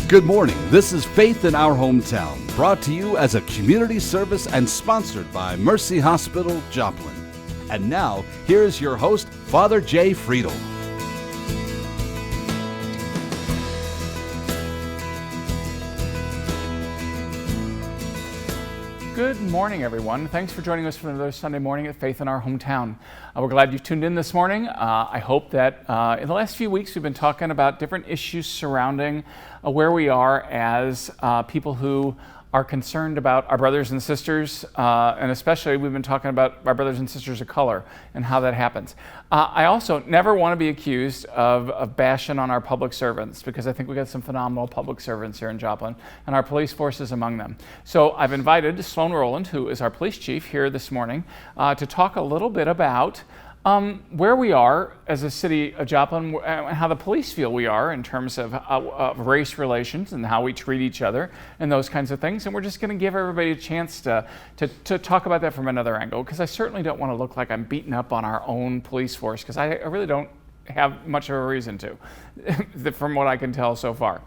Good morning. This is Faith in Our Hometown, brought to you as a community service and sponsored by Mercy Hospital, Joplin. And now, here's your host, Father Jay Friedel. Good morning, everyone. Thanks for joining us for another Sunday morning at Faith in Our Hometown. We're glad you tuned in this morning. I hope that in the last few weeks we've been talking about different issues surrounding where we are as people who are concerned about our brothers and sisters, and especially we've been talking about our brothers and sisters of color and how that happens. I also never want to be accused of bashing on our public servants, because I think we got some phenomenal public servants here in Joplin, and our police force is among them. So I've invited Sloan Rowland, who is our police chief, here this morning to talk a little bit about where we are as a city of Joplin and how the police feel we are in terms of race relations and how we treat each other and those kinds of things. And we're just going to give everybody a chance to talk about that from another angle, because I certainly don't want to look like I'm beating up on our own police force, because I really don't have much of a reason to, from what I can tell so far.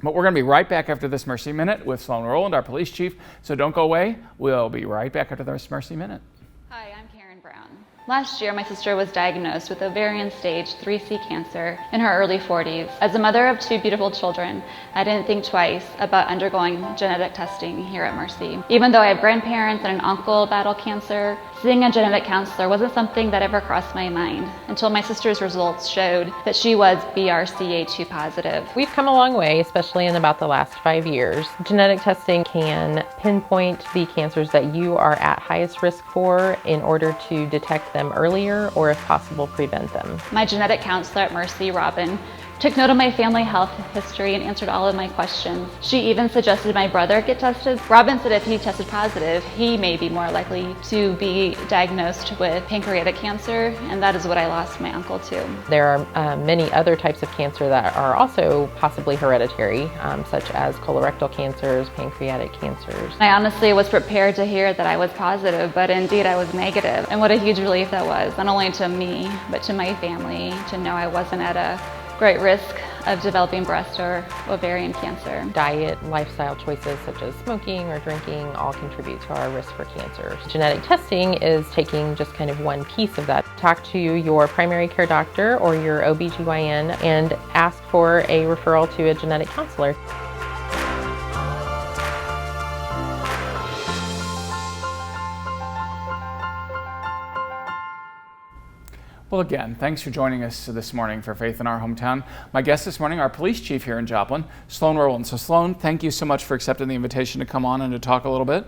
But we're going to be right back after this Mercy Minute with Sloan Rowland, our police chief. So don't go away. We'll be right back after this Mercy Minute. Hi, I'm Karen Brown. Last year, my sister was diagnosed with ovarian stage 3C cancer in her early 40s. As a mother of two beautiful children, I didn't think twice about undergoing genetic testing here at Mercy. Even though I have grandparents and an uncle battle cancer, seeing a genetic counselor wasn't something that ever crossed my mind until my sister's results showed that she was BRCA2 positive. We've come a long way, especially in about the last 5 years. Genetic testing can pinpoint the cancers that you are at highest risk for in order to detect them earlier, or if possible, prevent them. My genetic counselor at Mercy, Robin, took note of my family health history and answered all of my questions. She even suggested my brother get tested. Robin said if he tested positive, he may be more likely to be diagnosed with pancreatic cancer, and that is what I lost my uncle to. There are many other types of cancer that are also possibly hereditary, such as colorectal cancers, pancreatic cancers. I honestly was prepared to hear that I was positive, but indeed I was negative. And what a huge relief that was, not only to me, but to my family, to know I wasn't at a great risk of developing breast or ovarian cancer. Diet, lifestyle choices such as smoking or drinking all contribute to our risk for cancer. Genetic testing is taking just kind of one piece of that. Talk to your primary care doctor or your OBGYN and ask for a referral to a genetic counselor. Well, again, thanks for joining us this morning for Faith in Our Hometown. My guest this morning, our police chief here in Joplin, Sloan Rowland. So Sloan, thank you so much for accepting the invitation to come on and to talk a little bit.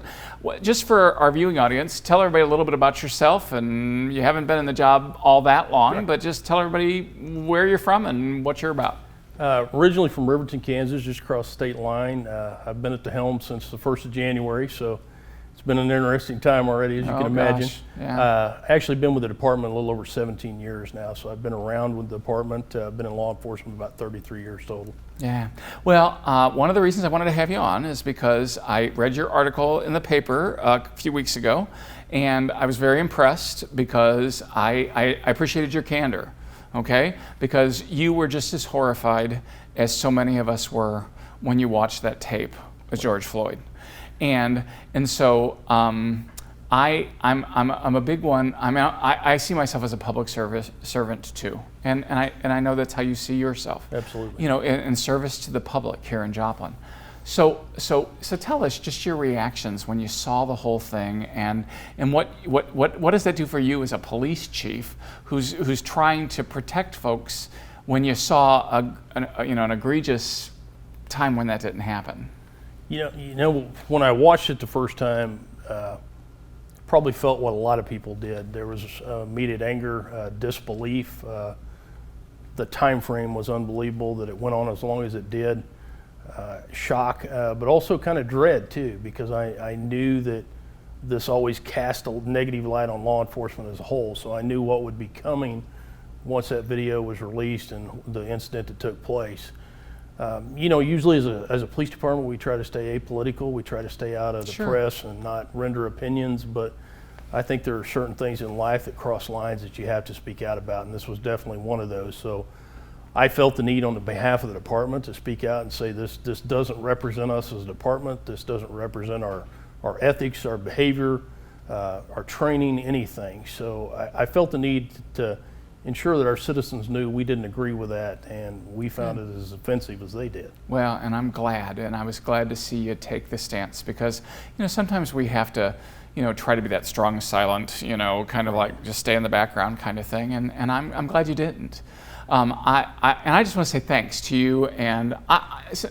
Just for our viewing audience, tell everybody a little bit about yourself. And you haven't been in the job all that long, but just tell everybody where you're from and what you're about. Originally from Riverton, Kansas, just across the state line. I've been at the helm since the 1st of January, so it's been an interesting time already, as you can imagine. Yeah. Actually been with the department a little over 17 years now, so I've been around with the department. Been in law enforcement about 33 years total. Yeah. Well, one of the reasons I wanted to have you on is because I read your article in the paper a few weeks ago, and I was very impressed because I appreciated your candor, okay? Because you were just as horrified as so many of us were when you watched that tape of George Floyd. And so I'm a big one. I see myself as a public servant too, and I know that's how you see yourself. Absolutely. You know, in service to the public here in Joplin. So tell us just your reactions when you saw the whole thing, and what does that do for you as a police chief who's trying to protect folks when you saw an egregious time when that didn't happen? You know, when I watched it the first time, probably felt what a lot of people did. There was immediate anger, disbelief. The time frame was unbelievable that it went on as long as it did. Shock, but also kind of dread too, because I knew that this always cast a negative light on law enforcement as a whole. So I knew what would be coming once that video was released and the incident that took place. You know, usually as a police department, we try to stay apolitical. We try to stay out of the press and not render opinions, but I think there are certain things in life that cross lines that you have to speak out about, and this was definitely one of those. So I felt the need on the behalf of the department to speak out and say this doesn't represent us as a department. This doesn't represent our ethics, our behavior, our training, anything. So I felt the need to ensure that our citizens knew we didn't agree with that, and we found it as offensive as they did. Well, and I'm glad, and I was glad to see you take the stance, because sometimes we have to try to be that strong, silent, kind of like just stay in the background kind of thing, and I'm glad you didn't. I just want to say thanks to you, and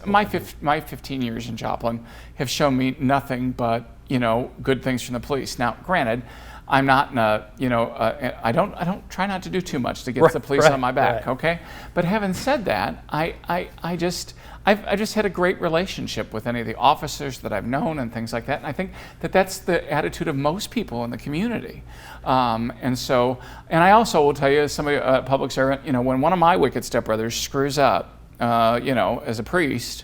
my 15 years in Joplin have shown me nothing but good things from the police. Now, granted, I'm not in I don't try not to do too much to get the police on my back, okay? But having said that, I've just had a great relationship with any of the officers that I've known and things like that, and I think that that's the attitude of most people in the community. And I also will tell you, as somebody, a public servant, when one of my wicked stepbrothers screws up, as a priest,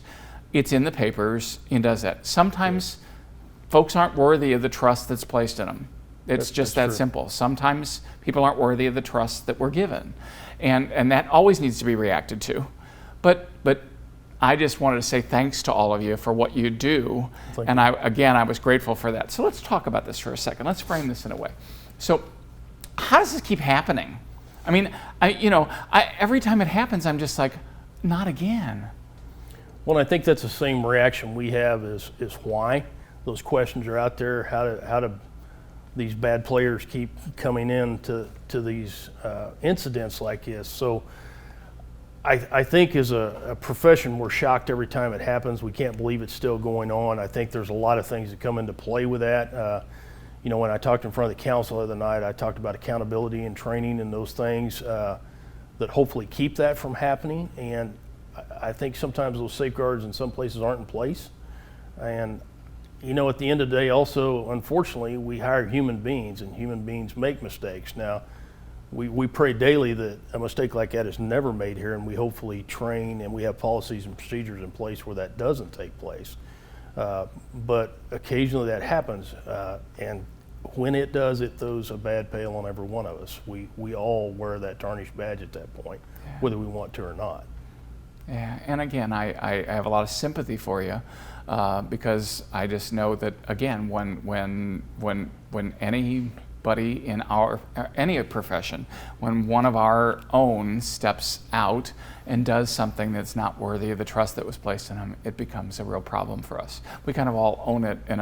it's in the papers and does that. Sometimes folks aren't worthy of the trust that's placed in them. It's just that simple. Sometimes people aren't worthy of the trust that we're given, and that always needs to be reacted to. But I just wanted to say thanks to all of you for what you do, and I was grateful for that. So let's talk about this for a second. Let's frame this in a way. So how does this keep happening? I mean, every time it happens, I'm just like, not again. Well, I think that's the same reaction we have is why. Those questions are out there. How do these bad players keep coming in to these incidents like this? So I think as a profession, we're shocked every time it happens. We can't believe it's still going on. I think there's a lot of things that come into play with that. When I talked in front of the council the other night, I talked about accountability and training and those things that hopefully keep that from happening. And I think sometimes those safeguards in some places aren't in place. And at the end of the day, also, unfortunately, we hire human beings, and human beings make mistakes. Now, we pray daily that a mistake like that is never made here, and we hopefully train and we have policies and procedures in place where that doesn't take place. But occasionally that happens, and when it does, it throws a bad pale on every one of us. We all wear that tarnished badge at that point, whether we want to or not. Yeah, and again, I have a lot of sympathy for you. Because I just know that, again, when anybody in any profession, when one of our own steps out and does something that's not worthy of the trust that was placed in them, it becomes a real problem for us. We kind of all own it in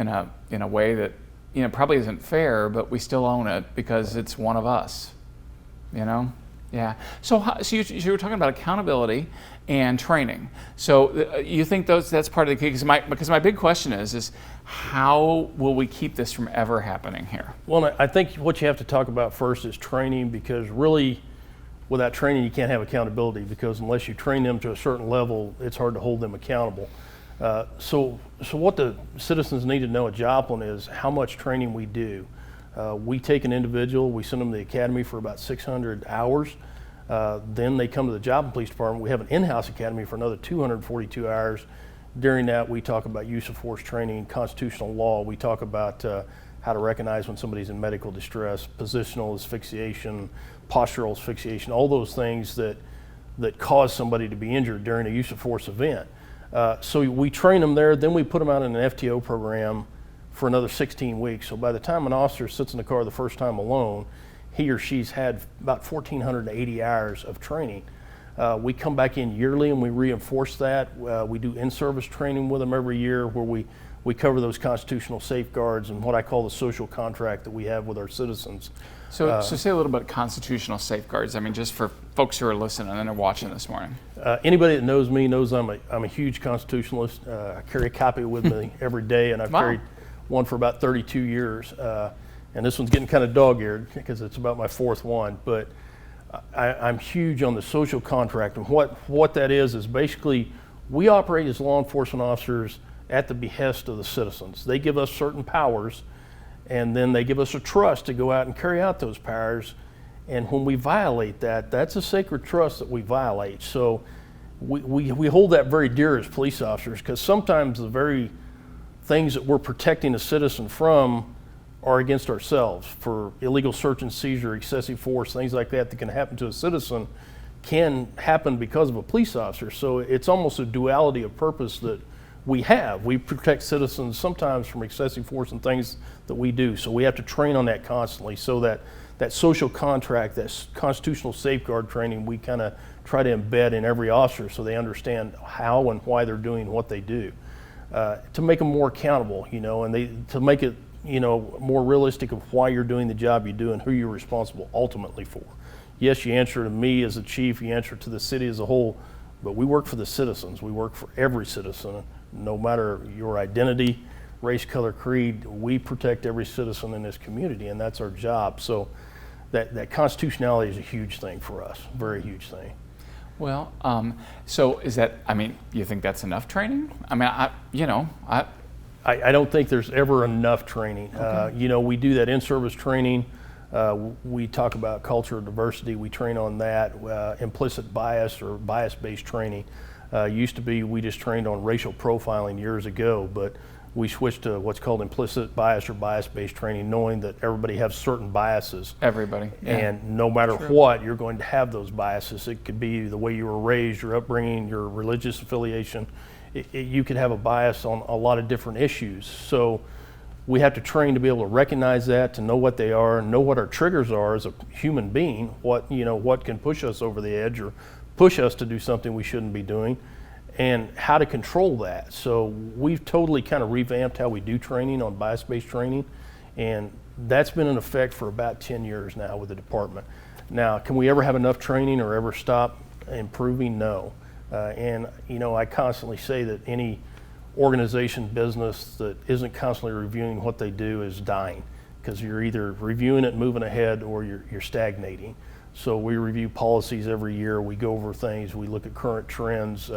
a way that probably isn't fair, but we still own it because it's one of us. Yeah. So you were talking about accountability and training. So you think that's part of the key? Because my big question is how will we keep this from ever happening here? Well, I think what you have to talk about first is training, because really, without training, you can't have accountability, because unless you train them to a certain level, it's hard to hold them accountable. So what the citizens need to know at Joplin is how much training we do. We take an individual, we send them to the academy for about 600 hours. Then they come to the Joplin Police Department. We have an in-house academy for another 242 hours. During that, we talk about use of force training, constitutional law. We talk about how to recognize when somebody's in medical distress, positional asphyxiation, postural asphyxiation, all those things that cause somebody to be injured during a use of force event. So we train them there, then we put them out in an FTO program for another 16 weeks. So by the time an officer sits in the car the first time alone, he or she's had about 1,480 hours of training. We come back in yearly and we reinforce that. We do in-service training with them every year where we cover those constitutional safeguards and what I call the social contract that we have with our citizens. So say a little bit constitutional safeguards. I mean, just for folks who are listening and are watching this morning. Anybody that knows me knows I'm a huge constitutionalist. I carry a copy with me every day, and I've carried one for about 32 years. And this one's getting kind of dog-eared because it's about my fourth one. But I'm huge on the social contract, and what that is basically we operate as law enforcement officers at the behest of the citizens. They give us certain powers, and then they give us a trust to go out and carry out those powers. And when we violate that, that's a sacred trust that we violate. So we hold that very dear as police officers, because sometimes the very things that we're protecting a citizen from are against ourselves. For illegal search and seizure, excessive force, things like that can happen to a citizen. can happen because of a police officer. So it's almost a duality of purpose that we have. We protect citizens sometimes from excessive force and things that we do. So we have to train on that constantly, so that social contract, that constitutional safeguard training, we kind of try to embed in every officer so they understand how and why they're doing what they do, to make them more accountable, and to make it, more realistic of why you're doing the job you do and who you're responsible ultimately for. Yes, you answer to me as a chief, you answer to the city as a whole, but we work for the citizens. We work for every citizen, no matter your identity, race, color, creed. We protect every citizen in this community, and that's our job. So that constitutionality is a huge thing for us, very huge thing. Well, so is that, you think that's enough training? I don't think there's ever enough training. Okay. We do that in-service training. We talk about cultural diversity. We train on that. Implicit bias or bias-based training. Used to be we just trained on racial profiling years ago, but we switched to what's called implicit bias or bias-based training, knowing that everybody has certain biases. Everybody. Yeah. And no matter what, you're going to have those biases. It could be the way you were raised, your upbringing, your religious affiliation. You could have a bias on a lot of different issues. So we have to train to be able to recognize that, to know what they are, know what our triggers are as a human being, what can push us over the edge or push us to do something we shouldn't be doing, and how to control that. So we've totally kind of revamped how we do training on bias-based training, and that's been in effect for about 10 years now with the department. Now, can we ever have enough training or ever stop improving? No. And I constantly say that any organization, business that isn't constantly reviewing what they do is dying, because you're either reviewing it, moving ahead, or you're stagnating. So we review policies every year. We go over things. We look at current trends.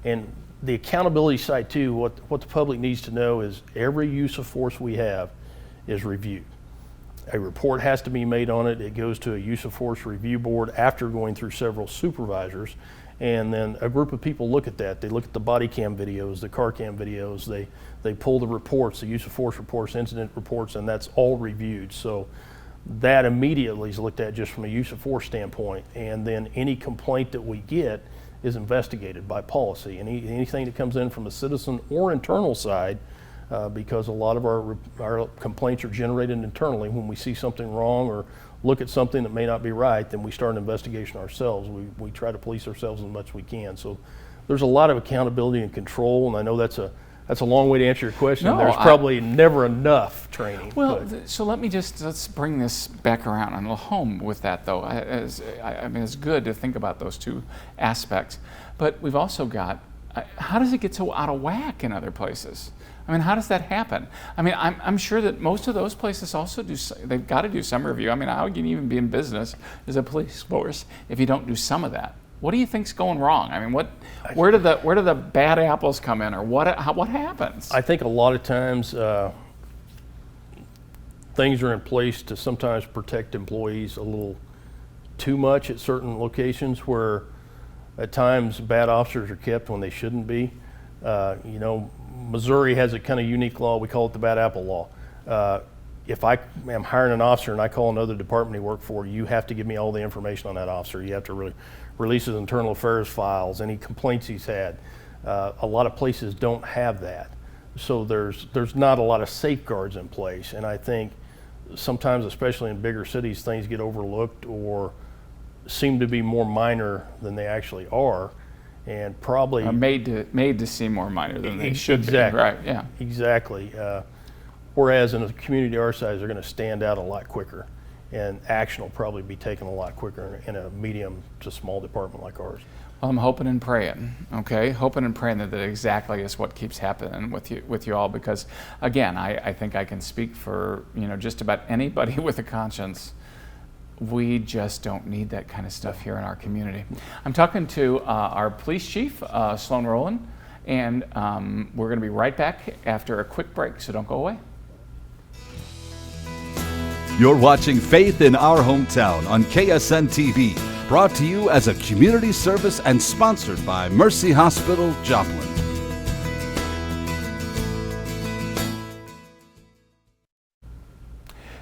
And the accountability side too, what the public needs to know is every use of force we have is reviewed. A report has to be made on it. It goes to a use of force review board after going through several supervisors. And then a group of people look at that. They look at the body cam videos, the car cam videos. They pull the reports, the use of force reports, incident reports, and that's all reviewed. So that immediately is looked at just from a use of force standpoint. And then any complaint that we get is investigated by policy. Anything that comes in from a citizen or internal side, because a lot of our complaints are generated internally. When we see something wrong or look at something that may not be right, then we start an investigation ourselves. We try to police ourselves as much as we can. So there's a lot of accountability and control, and I know that's a long way to answer your question. No, there's probably never enough training. Well, so let's bring this back around and home with that, though. It's good to think about those two aspects, but we've also got, how does it get so out of whack in other places? How does that happen? I'm sure that most of those places also they've got to do some review. How can you even be in business as a police force if you don't do some of that? What do you think's going wrong? Where do the bad apples come in, or what happens? I think a lot of times things are in place to sometimes protect employees a little too much at certain locations, where at times bad officers are kept when they shouldn't be. Missouri has a kind of unique law. We call it the bad apple law. If I am hiring an officer and I call another department he worked for, you have to give me all the information on that officer. You have to really release his internal affairs files, any complaints he's had. A lot of places don't have that. So there's not a lot of safeguards in place. And I think sometimes, especially in bigger cities, things get overlooked or seem to be more minor than they actually are. And probably made to seem more minor than they should be. Right? Yeah. Exactly. Whereas in a community our size, they're going to stand out a lot quicker, and action will probably be taken a lot quicker in a medium to small department like ours. Well, I'm hoping and praying. Okay, hoping and praying that exactly is what keeps happening with you all. Because again, I think I can speak for just about anybody with a conscience. We just don't need that kind of stuff here in our community. I'm talking to our police chief, Sloan Rowland, and we're going to be right back after a quick break, so don't go away. You're watching Faith in Our Hometown on KSN TV, brought to you as a community service and sponsored by Mercy Hospital, Joplin.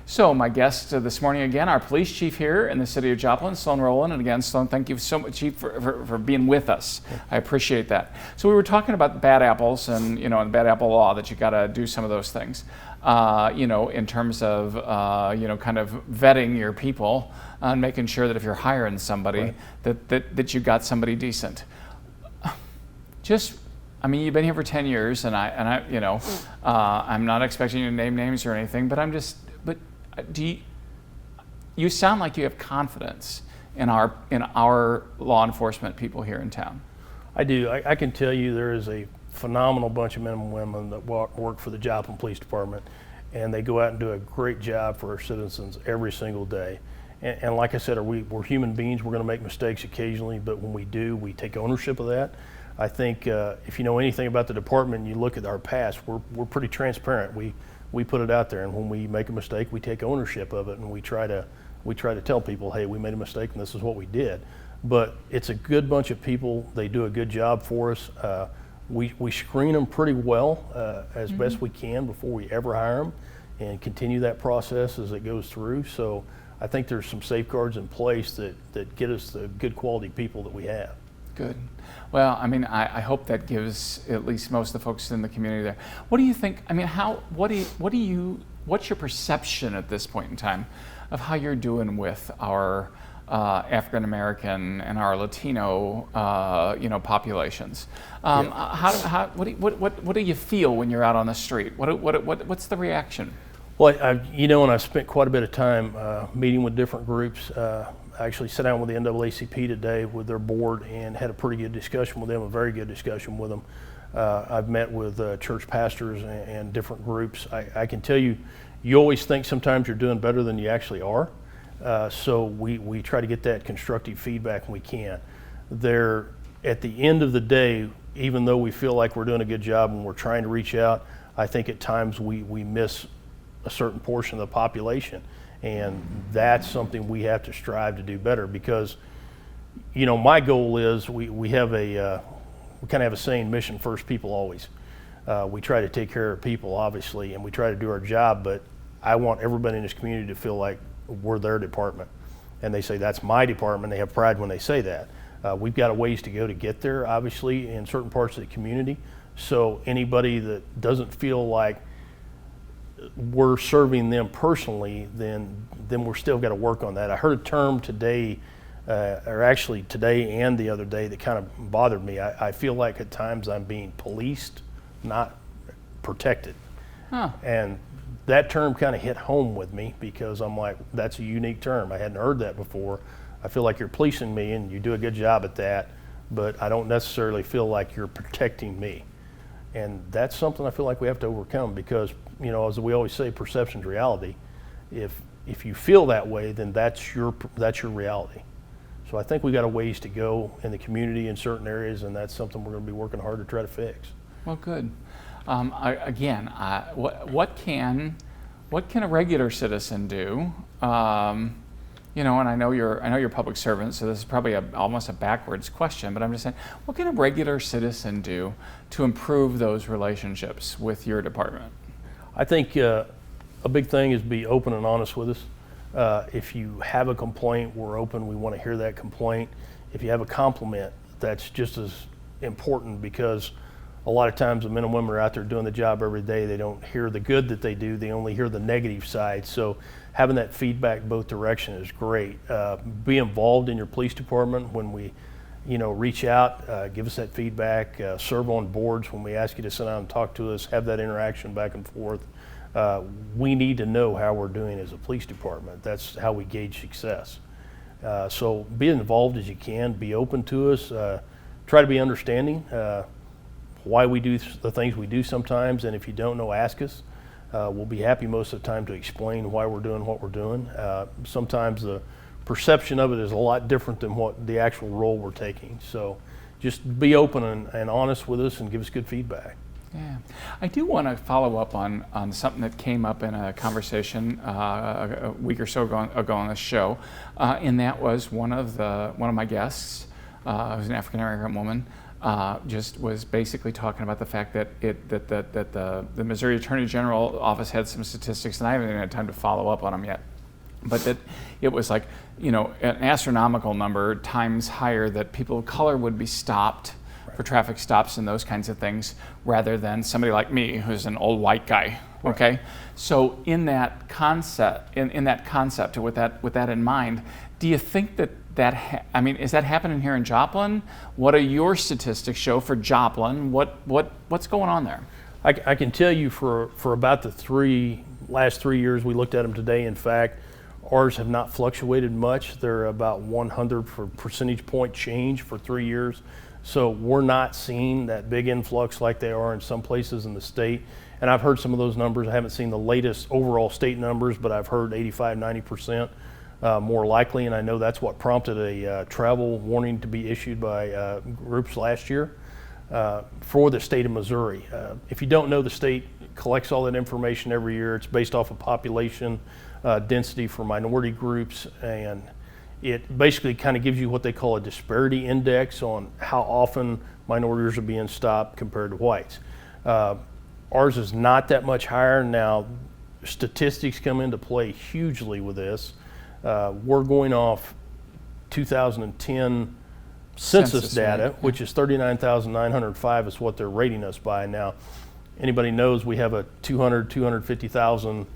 So my guest this morning again, our police chief here in the city of Joplin, Sloan Rowland. And again, Sloan, thank you so much, Chief, for being with us. I appreciate that. So we were talking about bad apples and, the bad apple law, that you got to do some of those things, in terms of, kind of vetting your people and making sure that if you're hiring somebody, right, that you got somebody decent. You've been here for 10 years, and I'm not expecting you to name names or anything, but you sound like you have confidence in our law enforcement people here in town. I do. I can tell you there is a phenomenal bunch of men and women that work for the Joplin Police Department, and they go out and do a great job for our citizens every single day. And like I said, we're human beings. We're going to make mistakes occasionally, but when we do, we take ownership of that. I think if you know anything about the department and you look at our past, we're pretty transparent. We put it out there, and when we make a mistake, we take ownership of it, and we try to tell people, hey, we made a mistake and this is what we did. But it's a good bunch of people. They do a good job for us. We screen them pretty well as best we can before we ever hire them, and continue that process as it goes through. So I think there's some safeguards in place that get us the good quality people that we have. Good. Well, I hope that gives at least most of the folks in the community there. What do you think? What's your perception at this point in time of how you're doing with our African American and our Latino, populations? What do you feel when you're out on the street? What's the reaction? Well, and I've spent quite a bit of time meeting with different groups. I actually sat down with the NAACP today with their board and had a pretty good discussion with them, a very good discussion with them. I've met with church pastors and different groups. I can tell you, you always think sometimes you're doing better than you actually are. So we try to get that constructive feedback when we can. At the end of the day, even though we feel like we're doing a good job and we're trying to reach out, I think at times we miss a certain portion of the population. And that's something we have to strive to do better, because, my goal is we kind of have a saying, mission first, people always. We try to take care of people, obviously, and we try to do our job, but I want everybody in this community to feel like we're their department. And they say, that's my department. They have pride when they say that. We've got a ways to go to get there, obviously, in certain parts of the community. So anybody that doesn't feel like we're serving them personally, then we're still got to work on that. I heard a term today, or actually today and the other day, that kind of bothered me. I feel like at times I'm being policed, not protected. Huh. And that term kind of hit home with me, because I'm like, that's a unique term. I hadn't heard that before. I feel like you're policing me, and you do a good job at that, but I don't necessarily feel like you're protecting me. And that's something I feel like we have to overcome, because, as we always say, perception's reality. If you feel that way, then that's your reality. So I think we got a ways to go in the community in certain areas, and that's something we're going to be working hard to try to fix. Well, good. What can a regular citizen do? And I know you're a public servant, so this is probably almost a backwards question, but I'm just saying, what can a regular citizen do to improve those relationships with your department? I think a big thing is be open and honest with us. If you have a complaint, we're open. We want to hear that complaint. If you have a compliment, that's just as important, because a lot of times the men and women are out there doing the job every day. They don't hear the good that they do. They only hear the negative side. So having that feedback both directions is great. Be involved in your police department when we, reach out, give us that feedback, serve on boards when we ask you to sit down and talk to us, have that interaction back and forth. We need to know how we're doing as a police department. That's how we gauge success. So be involved as you can, be open to us, try to be understanding why we do the things we do sometimes, and if you don't know, ask us. We'll be happy most of the time to explain why we're doing what we're doing. Sometimes the perception of it is a lot different than what the actual role we're taking. So just be open and honest with us and give us good feedback. Yeah, I do want to follow up on something that came up in a conversation a week or so ago on this show, and that was one of my guests who's an African American woman, just was basically talking about the fact that the Missouri Attorney General office had some statistics, and I haven't even had time to follow up on them yet, but that it was like, you know, an astronomical number times higher that people of color would be stopped for traffic stops and those kinds of things, rather than somebody like me who's an old white guy. Okay, so in that concept, with that in mind, do you think that is that happening here in Joplin? What do your statistics show for Joplin? What's going on there? I can tell you for about the last 3 years, we looked at them today. In fact, ours have not fluctuated much. They're about 100 percentage point change for 3 years. So we're not seeing that big influx like they are in some places in the state. And I've heard some of those numbers. I haven't seen the latest overall state numbers, but I've heard 85-90% more likely. And I know that's what prompted a travel warning to be issued by groups last year for the state of Missouri. If you don't know, the state collects all that information every year. It's based off of population density for minority groups, and it basically kind of gives you what they call a disparity index on how often minorities are being stopped compared to whites. Ours is not that much higher. Now, statistics come into play hugely with this. We're going off 2010 census data, right, which is 39,905 is what they're rating us by. Now, anybody knows we have a 250,000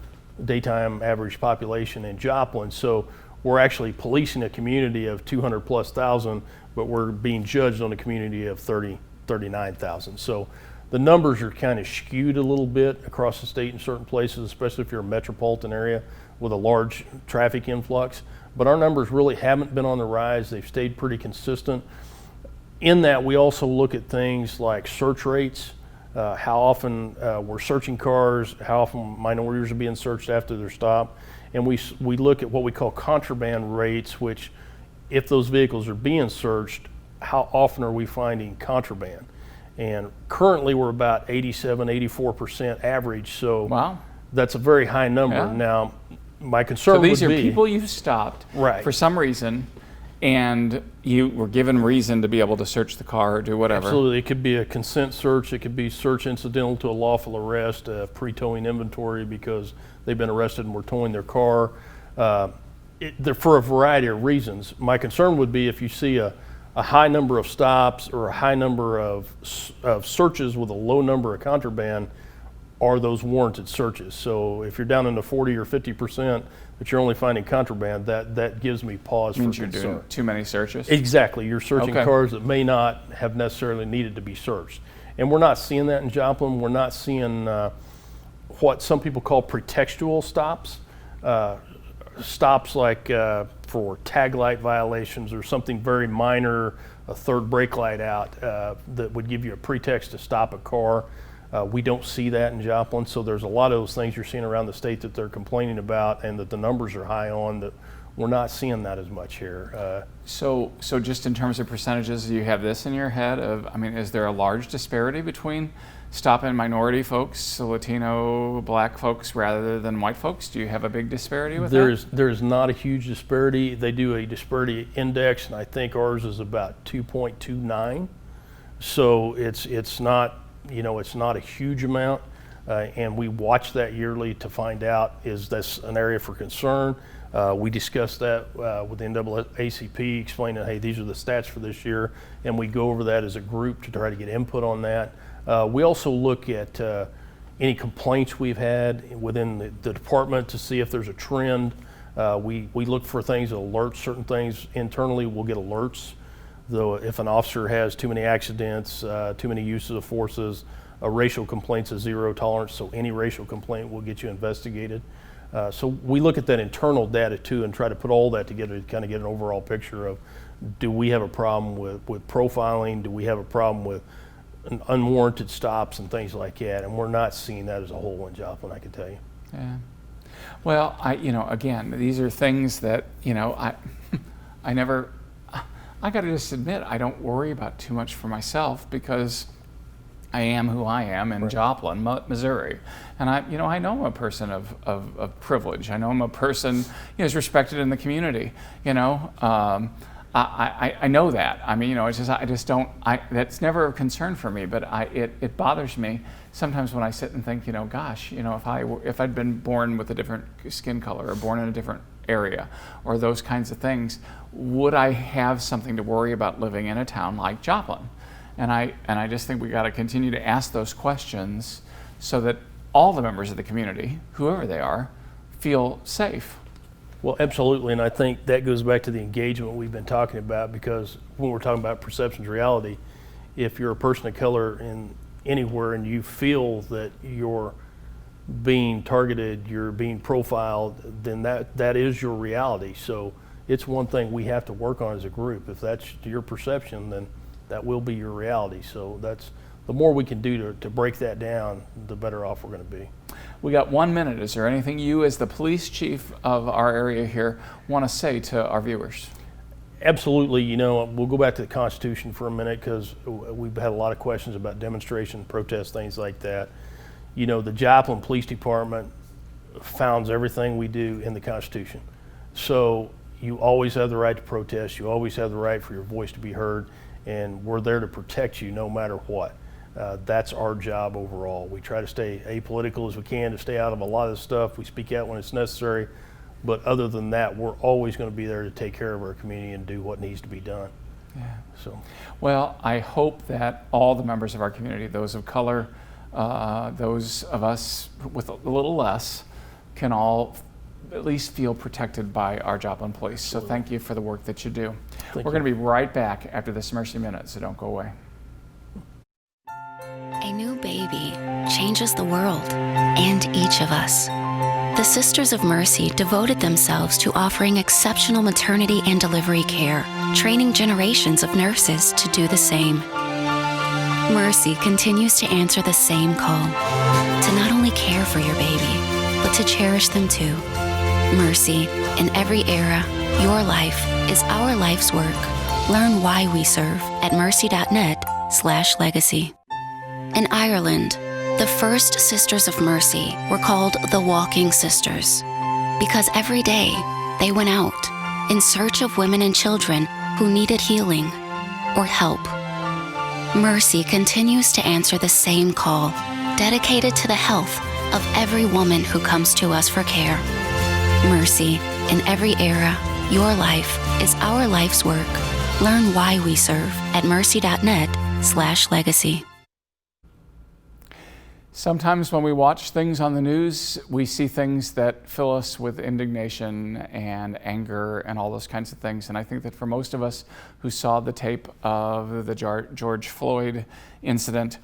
daytime average population in Joplin, so we're actually policing a community of 200,000+, but we're being judged on a community of 39,000. So the numbers are kind of skewed a little bit across the state in certain places, especially if you're a metropolitan area with a large traffic influx. But our numbers really haven't been on the rise. They've stayed pretty consistent. In that, we also look at things like search rates, how often we're searching cars, how often minorities are being searched after their stop. And we look at what we call contraband rates, which if those vehicles are being searched, how often are we finding contraband? And currently we're about 87-84% average, so wow, that's a very high number. Yeah. Now, my concern would be... So these are people you've stopped for some reason, and you were given reason to be able to search the car or do whatever. Absolutely. It could be a consent search. It could be search incidental to a lawful arrest, pre-towing inventory because they've been arrested and we're towing their car. For a variety of reasons. My concern would be if you see a high number of stops or a high number of searches with a low number of contraband, are those warranted searches? So if you're down in the 40 or 50%, but you're only finding contraband, that gives me pause for concern. You're doing too many searches? Exactly. You're searching cars that may not have necessarily needed to be searched. And we're not seeing that in Joplin. We're not seeing what some people call pretextual stops. Stops like for tag light violations or something very minor, a third brake light out, that would give you a pretext to stop a car. We don't see that in Joplin, so there's a lot of those things you're seeing around the state that they're complaining about and that the numbers are high on, that we're not seeing that as much here. So just in terms of percentages, do you have this in your head of, I mean, is there a large disparity between stopping minority folks, Latino, black folks, rather than white folks? Do you have a big disparity with that? There is not a huge disparity. They do a disparity index, and I think ours is about 2.29. So it's not, it's not a huge amount, and we watch that yearly to find out, is this an area for concern? We discussed that with the NAACP, explaining, hey, these are the stats for this year, and we go over that as a group to try to get input on that. We also look at any complaints we've had within the department to see if there's a trend. We look for things that alert certain things. Internally, we'll get alerts. Though if an officer has too many accidents, too many uses of forces, a racial complaint's a zero tolerance, so any racial complaint will get you investigated. So we look at that internal data too and try to put all that together to kind of get an overall picture of, do we have a problem with profiling? Do we have a problem with unwarranted stops and things like that? And we're not seeing that as a whole in Joplin, I can tell you. Yeah. Well, again, these are things that, I got to just admit, I don't worry about too much for myself because I am who I am in Joplin, Missouri. And I know I'm a person of privilege. I know I'm a person who's respected in the community. I know that. I mean, it's just, I just don't, that's never a concern for me, but it bothers me sometimes when I sit and think, gosh, if I'd been born with a different skin color or born in a different area or those kinds of things, would I have something to worry about living in a town like Joplin? And I just think we got to continue to ask those questions so that all the members of the community, whoever they are, feel safe. Well, absolutely, and I think that goes back to the engagement we've been talking about, because when we're talking about perceptions reality, if you're a person of color in anywhere and you feel that you're being targeted, you're being profiled, then that is your reality. So it's one thing we have to work on as a group. If that's your perception, then that will be your reality. So that's the more we can do to break that down, the better off we're going to be. We got 1 minute. Is there anything you, as the police chief of our area here, want to say to our viewers? Absolutely. We'll go back to the Constitution for a minute, because we've had a lot of questions about demonstration, protests, things like that. The Joplin Police Department founds everything we do in the Constitution. So you always have the right to protest. You always have the right for your voice to be heard, and we're there to protect you no matter what. That's our job overall. We try to stay apolitical as we can, to stay out of a lot of stuff. We speak out when it's necessary, but other than that, we're always going to be there to take care of our community and do what needs to be done. Yeah. So, well, I hope that all the members of our community, those of color, those of us with a little less, can all at least feel protected by our Joplin Police. So thank you for the work that you do. We're going to be right back after this Mercy Minute, so don't go away. A new baby changes the world and each of us. The Sisters of Mercy devoted themselves to offering exceptional maternity and delivery care, training generations of nurses to do the same. Mercy continues to answer the same call, to not only care for your baby, but to cherish them too. Mercy, in every era, your life is our life's work. Learn why we serve at mercy.net/legacy. In Ireland, the first Sisters of Mercy were called the Walking Sisters because every day they went out in search of women and children who needed healing or help. Mercy continues to answer the same call, dedicated to the health of every woman who comes to us for care. Mercy, in every era, your life is our life's work. Learn why we serve at mercy.net/legacy. Sometimes when we watch things on the news, we see things that fill us with indignation and anger and all those kinds of things. And I think that for most of us who saw the tape of the George Floyd incident,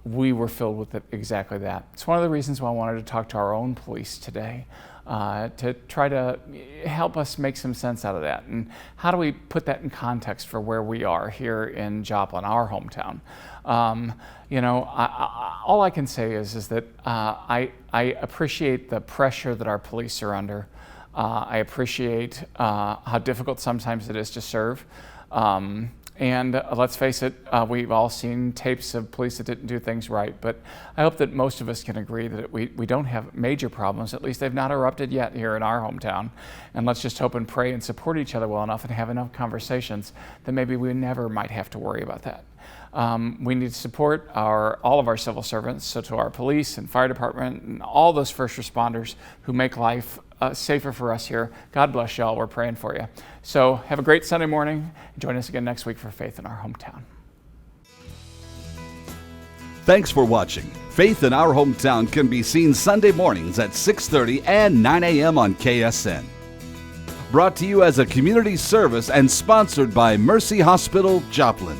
we were filled with exactly that. It's one of the reasons why I wanted to talk to our own police today, to try to help us make some sense out of that. And how do we put that in context for where we are here in Joplin, our hometown? All I can say is that I appreciate the pressure that our police are under. I appreciate how difficult sometimes it is to serve. And let's face it, we've all seen tapes of police that didn't do things right, but I hope that most of us can agree that we don't have major problems. At least they've not erupted yet here in our hometown. And let's just hope and pray and support each other well enough and have enough conversations that maybe we never might have to worry about that. We need to support all of our civil servants, so to our police and fire department and all those first responders who make life safer for us here. God bless y'all. We're praying for you. So have a great Sunday morning. Join us again next week for Faith in Our Hometown. Thanks for watching. Faith in Our Hometown can be seen Sunday mornings at 6:30 and 9 a.m. on KSN. Brought to you as a community service and sponsored by Mercy Hospital, Joplin.